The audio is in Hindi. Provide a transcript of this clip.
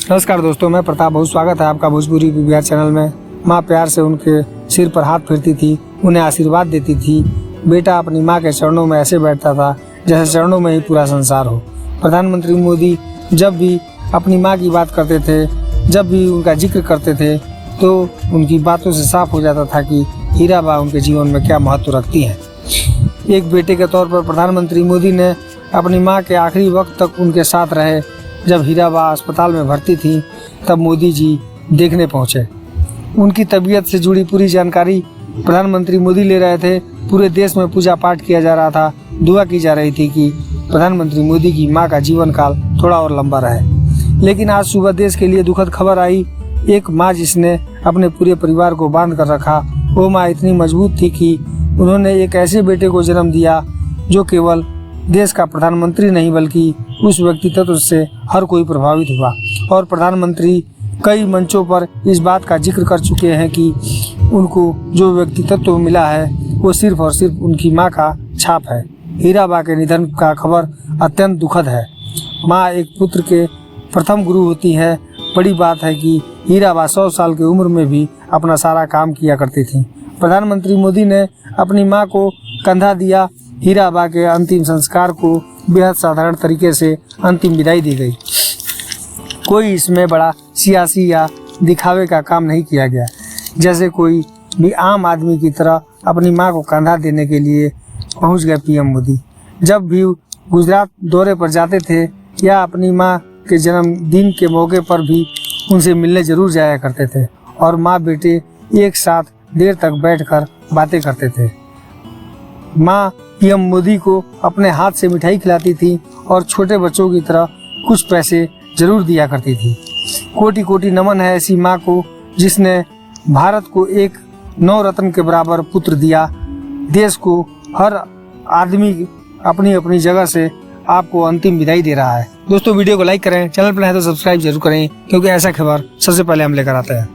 नमस्कार दोस्तों, मैं प्रताप। बहुत स्वागत है आपका भोजपुरी बिहार चैनल में। माँ प्यार से उनके सिर पर हाथ फेरती थी, उन्हें आशीर्वाद देती थी। बेटा अपनी माँ के चरणों में ऐसे बैठता था जैसे चरणों में ही पूरा संसार हो। प्रधानमंत्री मोदी जब भी अपनी माँ की बात करते थे, जब भी उनका जिक्र करते थे, तो उनकी बातों से साफ हो जाता था कि हीराबा उनके जीवन में क्या महत्व रखती हैं। एक बेटे के तौर पर प्रधानमंत्री मोदी ने अपनी माँ के आखिरी वक्त तक उनके साथ रहे। जब हीराबा अस्पताल में भर्ती थी, तब मोदी जी देखने पहुँचे। उनकी तबीयत से जुड़ी पूरी जानकारी प्रधानमंत्री मोदी ले रहे थे। पूरे देश में पूजा पाठ किया जा रहा था, दुआ की जा रही थी कि प्रधानमंत्री मोदी की माँ का जीवन काल थोड़ा और लंबा रहे। लेकिन आज सुबह देश के लिए दुखद खबर आई। एक माँ जिसने अपने पूरे परिवार को बांध कर रखा, वो माँ इतनी मजबूत थी कि उन्होंने एक ऐसे बेटे को जन्म दिया जो केवल देश का प्रधानमंत्री नहीं बल्कि उस व्यक्तित्व से हर कोई प्रभावित हुआ। और प्रधानमंत्री कई मंचों पर इस बात का जिक्र कर चुके हैं कि उनको जो व्यक्तित्व मिला है वो सिर्फ और सिर्फ उनकी माँ का छाप है। हीराबा के निधन का खबर अत्यंत दुखद है। माँ एक पुत्र के प्रथम गुरु होती है। बड़ी बात है कि हीराबा 100 साल की उम्र में भी अपना सारा काम किया करती थी। प्रधानमंत्री मोदी ने अपनी माँ को कंधा दिया। हीराबा के अंतिम संस्कार को बेहद साधारण तरीके से अंतिम विदाई दी गई। कोई इसमें बड़ा सियासी या दिखावे का काम नहीं किया गया। जैसे कोई भी आम आदमी की तरह अपनी माँ को कंधा देने के लिए पहुंच गए पीएम मोदी। जब भी गुजरात दौरे पर जाते थे या अपनी माँ के जन्मदिन के मौके पर भी उनसे मिलने जरूर जाया करते थे और माँ बेटे एक साथ देर तक बैठकर बातें करते थे। माँ पीएम मोदी को अपने हाथ से मिठाई खिलाती थी और छोटे बच्चों की तरह कुछ पैसे जरूर दिया करती थी। कोटि कोटि नमन है ऐसी माँ को जिसने भारत को एक 9 रत्न के बराबर पुत्र दिया। देश को हर आदमी अपनी अपनी जगह से आपको अंतिम विदाई दे रहा है। दोस्तों, वीडियो को लाइक करें, चैनल पर है तो सब्सक्राइब जरूर करें, क्योंकि ऐसा खबर सबसे पहले हम लेकर आते हैं।